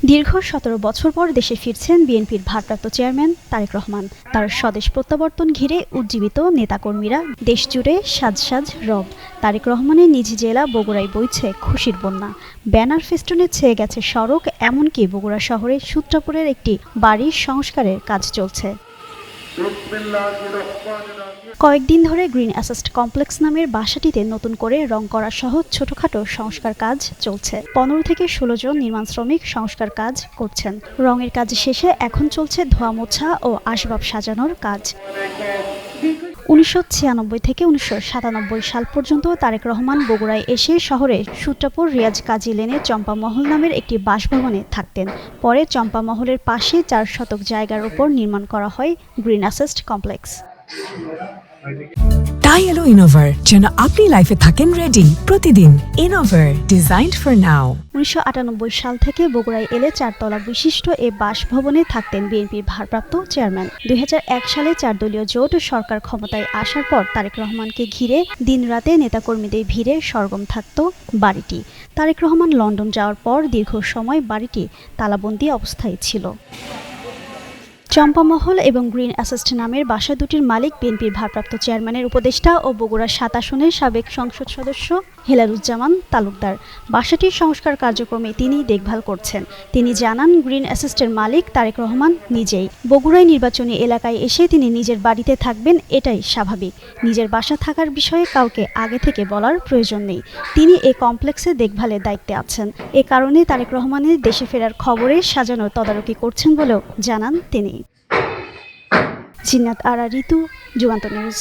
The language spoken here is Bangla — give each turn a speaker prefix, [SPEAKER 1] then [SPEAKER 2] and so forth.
[SPEAKER 1] দীর্ঘ ১৭ বছর পর দেশে ফিরছেন বিএনপির ভারপ্রাপ্ত চেয়ারম্যান তারেক রহমান। তার স্বদেশ প্রত্যাবর্তন ঘিরে উজ্জীবিত নেতাকর্মীরা, দেশজুড়ে সাজ সাজ রব। তারেক রহমানের নিজ জেলা বগুড়ায় বইছে খুশির বন্যা। ব্যানার ফেস্টুনে ছেয়ে গেছে সড়ক, এমনকি বগুড়া শহরে সূত্রাপুরের একটি বাড়ির সংস্কারের কাজ চলছে। কয়েকদিন ধরে গ্রিন অ্যাসেস্ট কমপ্লেক্স নামের বাসাটিতে নতুন করে রং করা সহ ছোটখাটো সংস্কার কাজ চলছে। ১৫ থেকে ১৬ জন নির্মাণ শ্রমিক সংস্কার কাজ করছেন। রঙের কাজ শেষে এখন চলছে ধোয়া মোছা ও আসবাব সাজানোর কাজ। ১৯৯৬ থেকে ১৯৯৭ সাল পর্যন্ত তারেক রহমান বগুড়ায় এসে শহরে সূত্রাপুর রিয়াজ কাজী লেনে চম্পামহল নামের একটি বাসভবনে থাকতেন। পরে চম্পামহলের পাশে ৪ শতক জায়গার উপর নির্মাণ করা হয় গ্রিন অ্যাসেস্ট কমপ্লেক্স।
[SPEAKER 2] তাই এলো ইনোভার, যেন আপনি লাইফে থাকেন রেডি প্রতিদিন। Innova, designed for now.
[SPEAKER 1] ১৯৯৮ সাল থেকে বগুড়ায় এলে ৪ তলা বিশিষ্ট এ বাসভবনে থাকতেন বিএনপির ভারপ্রাপ্ত চেয়ারম্যান। ২০০১ সালে ৪ দলীয় জোট সরকার ক্ষমতায় আসার পর তারেক রহমানকে ঘিরে দিনরাতে নেতাকর্মীদের ভিড়ে সরগম থাকত বাড়িটি। তারেক রহমান লন্ডন যাওয়ার পর দীর্ঘ সময় বাড়িটি তালাবন্দি অবস্থায় ছিল। চম্পামহল এবং গ্রিন অ্যাসেস্ট নামের বাসা দুটির মালিক বিএনপির ভারপ্রাপ্ত চেয়ারম্যানের উপদেষ্টা ও বগুড়া ৭ আসনের সাবেক সংসদ সদস্য হেলালুজ্জামান তালুকদার। বাসাটির সংস্কার কার্যক্রমে তিনি দেখভাল করছেন। তিনি জানান, গ্রিন অ্যাসেস্টের মালিক তারেক রহমান নিজেই। বগুড়ায় নির্বাচনী এলাকায় এসে তিনি নিজের বাড়িতে থাকবেন, এটাই স্বাভাবিক। নিজের বাসা থাকার বিষয়ে কাউকে আগে থেকে বলার প্রয়োজন নেই। তিনি এ কমপ্লেক্সে দেখভালের দায়িত্বে আছেন। এ কারণে তারেক রহমানের দেশে ফেরার খবরে সাজানো তদারকি করছেন বলেও জানান তিনি। জিন্নাত আরা ঋতু, যুগান্তর নিউজ।